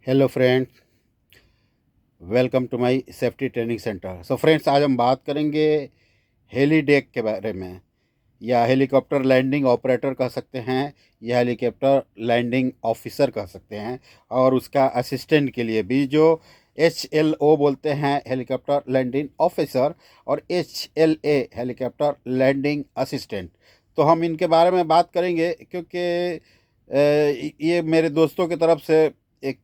Hello friends, welcome to my safety training centre. So friends, आज हम बात करेंगे हेली डेक के बारे में, या हेलीकॉप्टर लैंडिंग ऑपरेटर कह सकते हैं, या हेलीकॉप्टर लैंडिंग ऑफिसर कह सकते हैं, और उसका असिस्टेंट के लिए भी, जो HLO बोलते हैं, हेलीकॉप्टर लैंडिंग ऑफिसर, और HLA हेलीकॉप्टर लैंडिंग असिस्टेंट। तो हम इनके बारे में बात करेंगे क्योंकि ये मेरे दोस्तों की तरफ से एक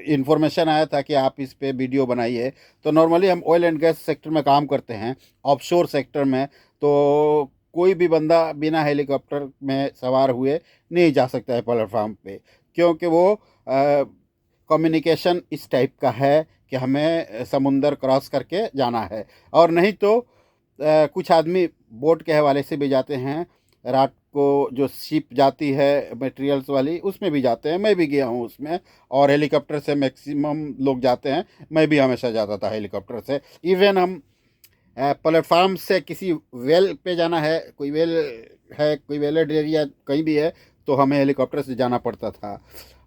इन्फॉर्मेशन आया था कि आप इस पे वीडियो बनाइए। तो नॉर्मली हम ऑयल एंड गैस सेक्टर में काम करते हैं, ऑफशोर सेक्टर में। तो कोई भी बंदा बिना हेलीकॉप्टर में सवार हुए नहीं जा सकता है प्लेटफार्म पे, क्योंकि वो कम्युनिकेशन इस टाइप का है कि हमें समुंदर क्रॉस करके जाना है। और नहीं तो कुछ आदमी बोट के हवाले से भी जाते हैं, रात को जो शिप जाती है मटेरियल्स वाली, उसमें भी जाते हैं। मैं भी गया हूँ उसमें, और हेलीकॉप्टर से मैक्सिमम लोग जाते हैं। मैं भी हमेशा जाता था हेलीकॉप्टर से। इवन हम प्लेटफार्म से किसी वेल पे जाना है, कोई वेल है, कोई वेलेड एरिया कहीं भी है, तो हमें हेलीकॉप्टर से जाना पड़ता था।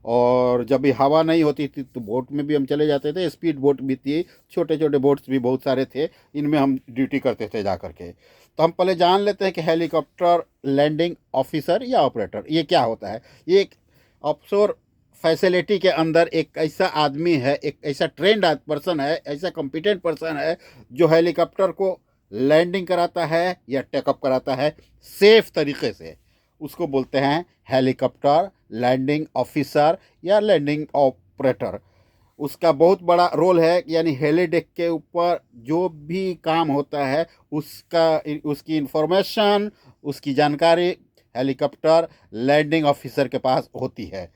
और जब भी हवा नहीं होती थी तो बोट में भी हम चले जाते थे। स्पीड बोट भी थी, छोटे छोटे बोट्स भी बहुत सारे थे, इनमें हम ड्यूटी करते थे जा करके। तो हम पहले जान लेते हैं कि हेलीकॉप्टर लैंडिंग ऑफिसर या ऑपरेटर ये क्या होता है। ये एक ऑफशोर फैसिलिटी के अंदर एक ऐसा आदमी है, एक ऐसा ट्रेंड पर्सन है, ऐसा कॉम्पिटेंट पर्सन है, जो हेलीकॉप्टर को लैंडिंग कराता है या टेकअप कराता है सेफ तरीके से। उसको बोलते हैं हेलीकॉप्टर लैंडिंग ऑफिसर या लैंडिंग ऑपरेटर। उसका बहुत बड़ा रोल है, यानी हेली डेक के ऊपर जो भी काम होता है उसका उसकी इंफॉर्मेशन, उसकी जानकारी हेलीकॉप्टर लैंडिंग ऑफिसर के पास होती है।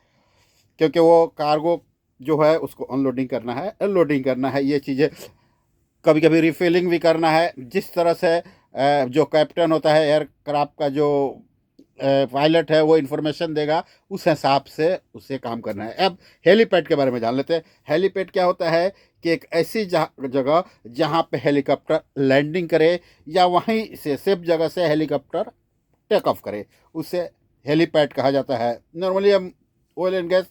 क्योंकि वो कार्गो जो है उसको अनलोडिंग करना है, अनलोडिंग करना है, ये चीज़ें कभी कभी रिफिलिंग भी करना है। जिस तरह से जो कैप्टन होता है एयरक्राफ्ट का, जो पायलट है, वो इन्फॉर्मेशन देगा, उस हिसाब से उसे काम करना है। अब हेलीपैड के बारे में जान लेते हैं। हेलीपैड क्या होता है कि एक ऐसी जगह जहाँ पे हेलीकॉप्टर लैंडिंग करे, या वहीं से सेफ जगह से हेलीकॉप्टर टेक ऑफ करे, उसे हेलीपैड कहा जाता है। नॉर्मली हम ऑयल एंड गैस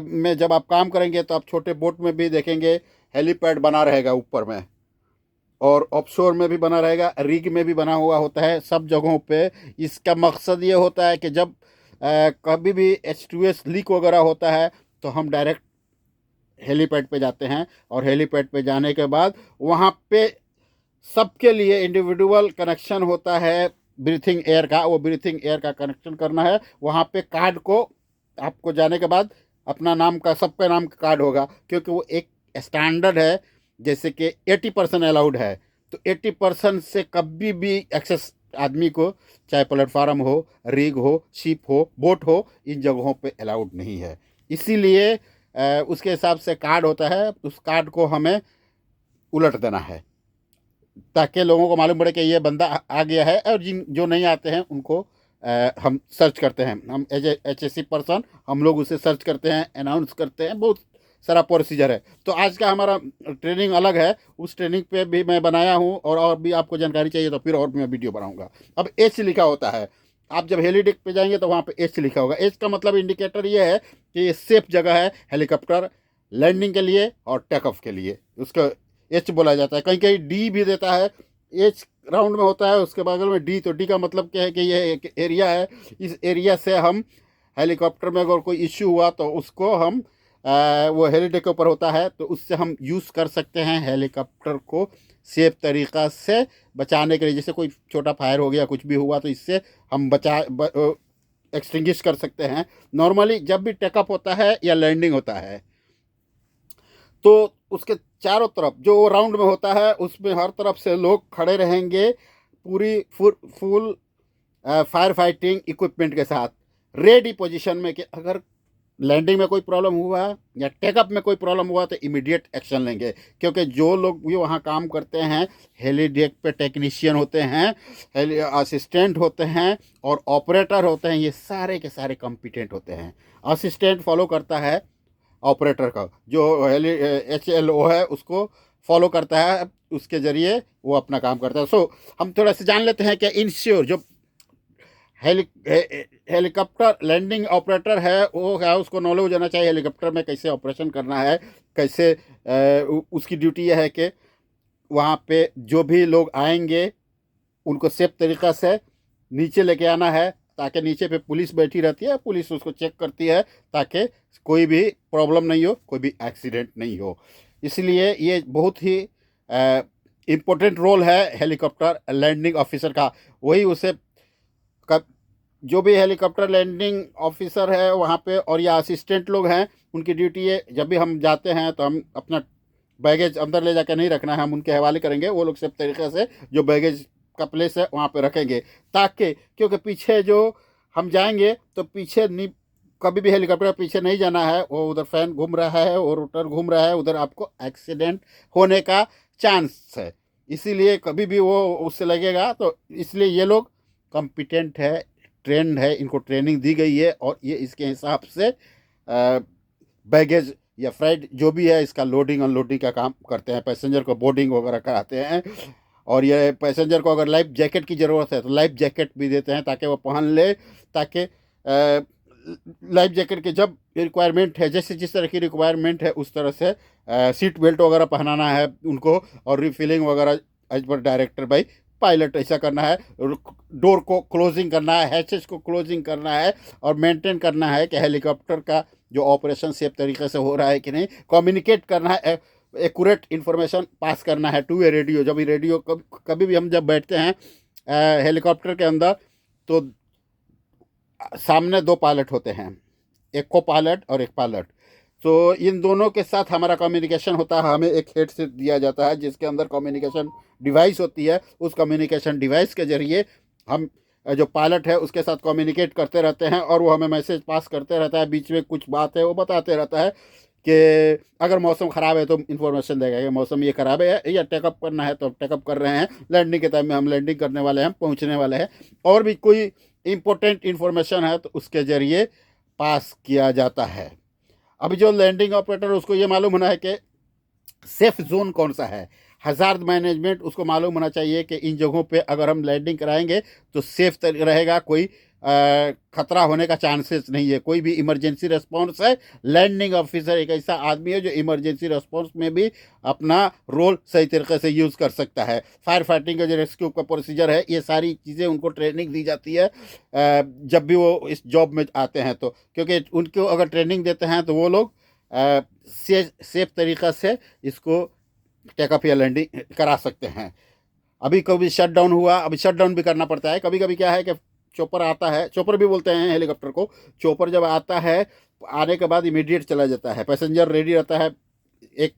में जब आप काम करेंगे तो आप छोटे बोट में भी देखेंगे हेलीपैड बना रहेगा ऊपर में, और ऑफशोर में भी बना रहेगा, रिग में भी बना हुआ होता है, सब जगहों पे। इसका मकसद ये होता है कि जब कभी भी H2S लीक वगैरह होता है तो हम डायरेक्ट हेलीपैड पे जाते हैं, और हेलीपैड पे जाने के बाद वहाँ पे सबके लिए इंडिविजुअल कनेक्शन होता है ब्रीथिंग एयर का। वो ब्रीथिंग एयर का कनेक्शन करना है वहाँ पे। कार्ड को आपको जाने के बाद अपना नाम का, सबका नाम का कार्ड होगा, क्योंकि वो एक स्टैंडर्ड है। जैसे कि 80% अलाउड है, तो 80% से कभी भी एक्सेस आदमी को, चाहे प्लेटफार्म हो, रिग हो, शिप हो, बोट हो, इन जगहों पे अलाउड नहीं है। इसीलिए उसके हिसाब से कार्ड होता है, उस कार्ड को हमें उलट देना है, ताकि लोगों को मालूम पड़े कि ये बंदा आ गया है। और जिन जो नहीं आते हैं उनको हम सर्च करते हैं। हम एज HSC पर्सन हम लोग उसे सर्च करते हैं, अनाउंस करते हैं, बहुत सारा प्रोसीजर है। तो आज का हमारा ट्रेनिंग अलग है, उस ट्रेनिंग पे भी मैं बनाया हूँ, और भी आपको जानकारी चाहिए तो फिर और भी मैं वीडियो बनाऊंगा। अब H लिखा होता है, आप जब हेलीडेक पे जाएंगे तो वहाँ पे H लिखा होगा। H का मतलब इंडिकेटर ये है कि ये सेफ जगह है हेलीकॉप्टर लैंडिंग के लिए और टेक ऑफ के लिए। उसका H बोला जाता है। कहीं कहीं D भी देता है। H राउंड में होता है, उसके बगल में D। तो D का मतलब क्या है कि ये एक एरिया है, इस एरिया से हम हेलीकॉप्टर में अगर कोई इश्यू हुआ तो उसको हम वो हेलीडेक के ऊपर होता है, तो उससे हम यूज़ कर सकते हैं हेलीकॉप्टर को सेफ तरीक़ा से बचाने के लिए। जैसे कोई छोटा फायर हो गया, कुछ भी हुआ, तो इससे हम एक्सटिंग्विश कर सकते हैं। नॉर्मली जब भी टेकअप होता है या लैंडिंग होता है, तो उसके चारों तरफ जो राउंड में होता है उसमें हर तरफ से लोग खड़े रहेंगे, पूरी फुल फायर फाइटिंग इक्विपमेंट के साथ, रेडी पोजीशन में, कि अगर लैंडिंग में कोई प्रॉब्लम हुआ या टेकअप में कोई प्रॉब्लम हुआ तो इमीडिएट एक्शन लेंगे। क्योंकि जो लोग भी वहाँ काम करते हैं, हेली डेक पे टेक्नीशियन होते हैं, हेली असिस्टेंट होते हैं, और ऑपरेटर होते हैं, ये सारे के सारे कॉम्पिटेंट होते हैं। असिस्टेंट फॉलो करता है ऑपरेटर का, जो HLO है उसको फॉलो करता है, उसके ज़रिए वो अपना काम करता है। सो हम थोड़ा सा जान लेते हैं कि इंश्योर जो हेलीकॉप्टर लैंडिंग ऑपरेटर है, वो है उसको नॉलेज होना चाहिए हेलीकॉप्टर में कैसे ऑपरेशन करना है, कैसे उसकी ड्यूटी यह है कि वहाँ पे जो भी लोग आएंगे उनको सेफ तरीक़ा से नीचे लेके आना है, ताकि नीचे पे पुलिस बैठी रहती है, पुलिस उसको चेक करती है ताकि कोई भी प्रॉब्लम नहीं हो, कोई भी एक्सीडेंट नहीं हो। इसलिए ये बहुत ही इम्पोर्टेंट रोल है हेलीकॉप्टर लैंडिंग ऑफिसर का। वही उसे कब जो भी हेलीकॉप्टर लैंडिंग ऑफिसर है वहाँ पे और या असिस्टेंट लोग हैं, उनकी ड्यूटी है जब भी हम जाते हैं तो हम अपना बैगेज अंदर ले जाकर नहीं रखना है, हम उनके हवाले करेंगे, वो लोग सब तरीक़े से जो बैगेज का प्लेस है वहाँ पे रखेंगे, ताकि क्योंकि पीछे जो हम जाएंगे तो पीछे नहीं, कभी भी हेलीकॉप्टर पीछे नहीं जाना है, वो उधर फैन घूम रहा है और रोटर घूम रहा है, उधर आपको एक्सीडेंट होने का चांस है। इसीलिए कभी भी वो उससे लगेगा, तो इसलिए ये लोग कॉम्पिटेंट है, ट्रेंड है, इनको ट्रेनिंग दी गई है और ये इसके हिसाब से बैगेज या फ्राइट जो भी है इसका लोडिंग अनलोडिंग का काम करते हैं, पैसेंजर को बोर्डिंग वगैरह कराते हैं। और ये पैसेंजर को अगर लाइफ जैकेट की ज़रूरत है तो लाइफ जैकेट भी देते हैं ताकि वो पहन ले, ताकि लाइफ जैकेट की जब रिक्वायरमेंट है, जैसे जिस तरह की रिक्वायरमेंट है उस तरह से सीट बेल्ट वगैरह पहनाना है उनको, और रिफिलिंग वगैरह as per director by pilot ऐसा करना है, डोर को क्लोजिंग करना है, हैचेस को क्लोजिंग करना है और मेंटेन करना है कि हेलीकॉप्टर का जो ऑपरेशन सेफ तरीके से हो रहा है कि नहीं, कम्युनिकेट करना है, एक्यूरेट इन्फॉर्मेशन पास करना है टू ए रेडियो। जब भी रेडियो कभी भी हम जब बैठते हैं हेलीकॉप्टर के अंदर तो सामने दो पायलट होते हैं, एक को पायलट और एक पायलट, तो इन दोनों के साथ हमारा कम्युनिकेशन होता है। हमें एक हेडसेट दिया जाता है जिसके अंदर कम्युनिकेशन डिवाइस होती है, उस कम्युनिकेशन डिवाइस के ज़रिए हम जो पायलट है उसके साथ कम्युनिकेट करते रहते हैं और वो हमें मैसेज पास करते रहता है, बीच में कुछ बात है वो बताते रहता है कि अगर मौसम ख़राब है तो इन्फॉर्मेशन देगा कि मौसम ये ख़राब है या टेकअप करना है तो टेकअप कर रहे हैं, लैंडिंग के टाइम में हम लैंडिंग करने वाले हैं, पहुंचने वाले हैं, और भी कोई इम्पोर्टेंट इन्फॉर्मेशन है तो उसके ज़रिए पास किया जाता है। अभी जो लैंडिंग ऑपरेटर उसको ये मालूम होना है कि सेफ जोन कौन सा है, हज़ार्ड मैनेजमेंट उसको मालूम होना चाहिए कि इन जगहों पे अगर हम लैंडिंग कराएंगे तो सेफ रहेगा, कोई खतरा होने का चांसेस नहीं है। कोई भी इमरजेंसी रिस्पॉन्स है, लैंडिंग ऑफिसर एक ऐसा आदमी है जो इमरजेंसी रिस्पॉन्स में भी अपना रोल सही तरीके से यूज़ कर सकता है। फायर फाइटिंग का जो रेस्क्यू का प्रोसीजर है, ये सारी चीज़ें उनको ट्रेनिंग दी जाती है जब भी वो इस जॉब में आते हैं, तो क्योंकि उनको अगर ट्रेनिंग देते हैं तो वो लोग सेफ तरीक़ा से इसको टेकअप या लैंडिंग करा सकते हैं। अभी कभी शट डाउन हुआ, अभी शट डाउन भी करना पड़ता है। कभी कभी क्या है कि चॉपर आता है, चॉपर भी बोलते हैं हेलीकॉप्टर को, चॉपर जब आता है आने के बाद इमीडिएट चला जाता है, पैसेंजर रेडी रहता है, एक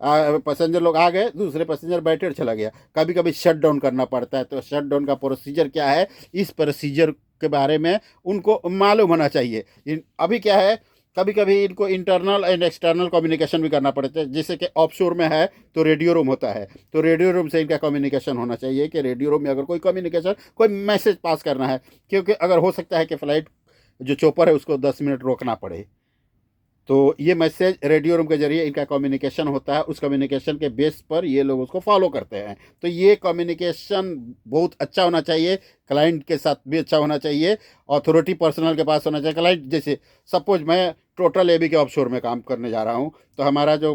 पैसेंजर लोग आ गए, दूसरे पैसेंजर बैठे और चला गया, कभी कभी शट डाउन करना पड़ता है। तो शट डाउन का प्रोसीजर क्या है, इस प्रोसीजर के बारे में उनको मालूम होना चाहिए। अभी क्या है, कभी कभी इनको इंटरनल एंड एक्सटर्नल कम्युनिकेशन भी करना पड़ता है, जैसे कि ऑफशोर में है तो रेडियो रूम होता है, तो रेडियो रूम से इनका कम्युनिकेशन होना चाहिए कि रेडियो रूम में अगर कोई कम्युनिकेशन, कोई मैसेज पास करना है, क्योंकि अगर हो सकता है कि फ़्लाइट जो चॉपर है उसको 10 मिनट रोकना पड़े, तो ये मैसेज रेडियो रूम के जरिए इनका कम्युनिकेशन होता है, उस कम्युनिकेशन के बेस पर ये लोग उसको फॉलो करते हैं। तो ये कम्युनिकेशन बहुत अच्छा होना चाहिए, क्लाइंट के साथ भी अच्छा होना चाहिए, अथॉरिटी पर्सनल के पास होना चाहिए। क्लाइंट जैसे सपोज मैं टोटल एबी के ऑफशोर में काम करने जा रहा हूँ, तो हमारा जो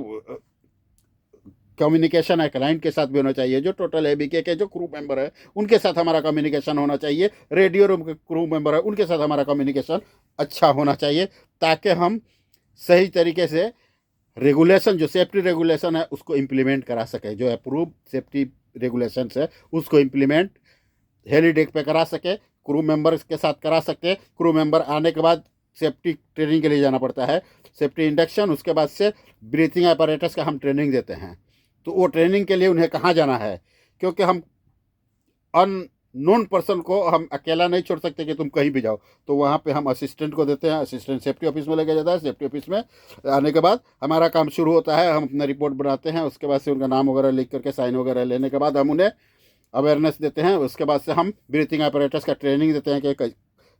कम्युनिकेशन है क्लाइंट के साथ भी होना चाहिए, जो टोटल एबी के जो क्रू मेंबर है उनके साथ हमारा कम्युनिकेशन होना चाहिए, रेडियो रूम के क्रू मेंबर है उनके साथ हमारा कम्युनिकेशन अच्छा होना चाहिए, ताकि हम सही तरीके से रेगुलेशन, जो सेफ्टी रेगुलेशन है उसको इम्प्लीमेंट करा सके, जो अप्रूव सेफ्टी रेगुलेशंस है उसको इम्प्लीमेंट हेली डेक पे करा सके, क्रू मेंबर के साथ करा सके। क्रू मेंबर आने के बाद सेफ्टी ट्रेनिंग के लिए जाना पड़ता है, सेफ्टी इंडक्शन, उसके बाद से ब्रीथिंग apparatus का हम ट्रेनिंग देते हैं। तो वो ट्रेनिंग के लिए उन्हें कहाँ जाना है, क्योंकि हम अननोन पर्सन को हम अकेला नहीं छोड़ सकते कि तुम कहीं भी जाओ, तो वहाँ पे हम असिस्टेंट को देते हैं, असिस्टेंट सेफ्टी ऑफिस में लेके जाता है, सेफ्टी ऑफिस में आने के बाद हमारा काम शुरू होता है, हम अपना रिपोर्ट बनाते हैं, उसके बाद से उनका नाम वगैरह लिख करके साइन वगैरह लेने के बाद हम उन्हें अवेयरनेस देते हैं, उसके बाद से हम ब्रीथिंग apparatus का ट्रेनिंग देते हैं कि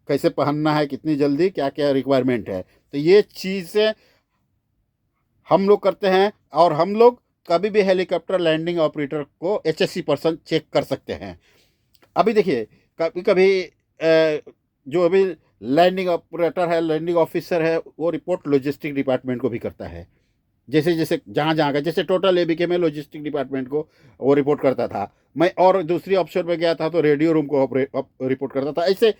कैसे पहनना है, कितनी जल्दी, क्या क्या रिक्वायरमेंट है। तो ये चीज़ें हम लोग करते हैं, और हम लोग कभी भी हेलीकॉप्टर लैंडिंग ऑपरेटर को HSC पर्सन चेक कर सकते हैं। अभी देखिए, कभी कभी जो अभी लैंडिंग ऑपरेटर है, लैंडिंग ऑफिसर है, वो रिपोर्ट लॉजिस्टिक डिपार्टमेंट को भी करता है। जैसे जैसे जहाँ जहाँ का, जैसे टोटल एबीके में लॉजिस्टिक डिपार्टमेंट को वो रिपोर्ट करता था मैं, और दूसरी ऑप्शन में गया था तो रेडियो रूम को रिपोर्ट करता था। ऐसे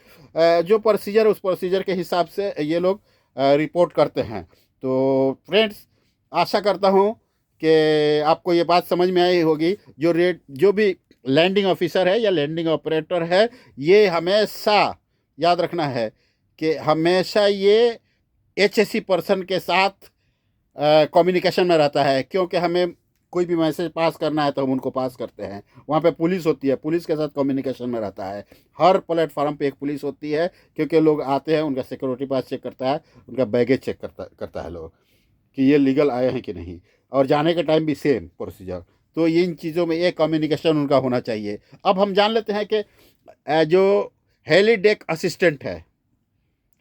जो प्रोसीजर, उस प्रोसीजर के हिसाब से ये लोग रिपोर्ट करते हैं। तो फ्रेंड्स, आशा करता हूँ कि आपको ये बात समझ में आई होगी। जो भी लैंडिंग ऑफिसर है या लैंडिंग ऑपरेटर है, ये हमेशा याद रखना है कि हमेशा ये एचएससी पर्सन के साथ कम्युनिकेशन में रहता है, क्योंकि हमें कोई भी मैसेज पास करना है तो हम उनको पास करते हैं। वहाँ पे पुलिस होती है, पुलिस के साथ कम्युनिकेशन में रहता है। हर प्लेटफार्म पे एक पुलिस होती है, क्योंकि लोग आते हैं, उनका सिक्योरिटी पास चेक करता है, उनका बैगेज चेक करता है लोग कि ये लीगल आए हैं कि नहीं, और जाने के टाइम भी सेम प्रोसीजर। तो इन चीज़ों में ये कम्युनिकेशन उनका होना चाहिए। अब हम जान लेते हैं कि जो हेली डेक असिस्टेंट है,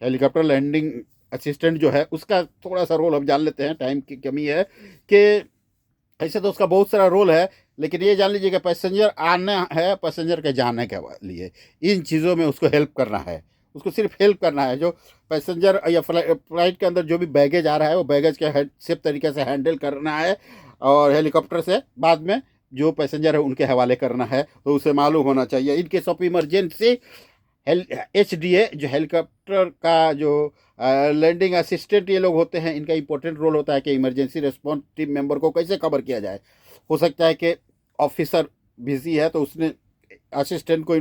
हेलीकॉप्टर लैंडिंग असिस्टेंट जो है, उसका थोड़ा सा रोल हम जान लेते हैं। टाइम की कमी है कि ऐसे तो उसका बहुत सारा रोल है, लेकिन ये जान लीजिए कि पैसेंजर आना है, पैसेंजर के जाने के लिए इन चीज़ों में उसको हेल्प करना है। उसको सिर्फ हेल्प करना है। जो पैसेंजर या फ्लाइट के अंदर जो भी बैगेज आ रहा है, वो बैगेज के सेफ तरीके से हैंडल करना है, और हेलीकॉप्टर से बाद में जो पैसेंजर है उनके हवाले करना है। तो उसे मालूम होना चाहिए in case of emergency HDA जो हेलीकॉप्टर का जो लैंडिंग असिस्टेंट ये लोग होते हैं, इनका इंपॉर्टेंट रोल होता है कि इमरजेंसी रिस्पॉन्स टीम मेंबर को कैसे कवर किया जाए। हो सकता है कि ऑफिसर बिजी है तो उसने असिस्टेंट को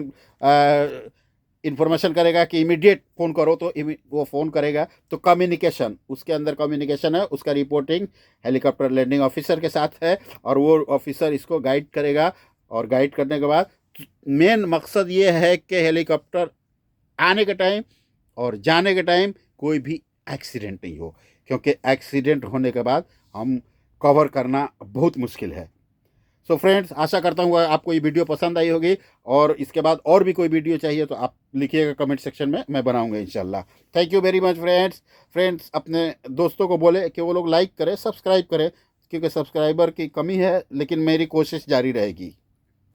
इंफॉर्मेशन करेगा कि इमीडिएट फ़ोन करो, तो वो फ़ोन करेगा। तो कम्युनिकेशन, उसके अंदर कम्युनिकेशन है, उसका रिपोर्टिंग हेलीकॉप्टर लैंडिंग ऑफिसर के साथ है, और वो ऑफिसर इसको गाइड करेगा। और गाइड करने के बाद मेन मकसद ये है कि हेलीकॉप्टर आने के टाइम और जाने के टाइम कोई भी एक्सीडेंट नहीं हो, क्योंकि एक्सीडेंट होने के बाद हम कवर करना बहुत मुश्किल है। सो फ्रेंड्स, आशा करता हूँ आपको ये वीडियो पसंद आई होगी, और इसके बाद और भी कोई वीडियो चाहिए तो आप लिखिएगा कमेंट सेक्शन में, मैं बनाऊंगा इंशाल्लाह। Thank you very much friends, अपने दोस्तों को बोले कि वो लोग लाइक करें, सब्सक्राइब करें, क्योंकि सब्सक्राइबर की कमी है, लेकिन मेरी कोशिश जारी रहेगी।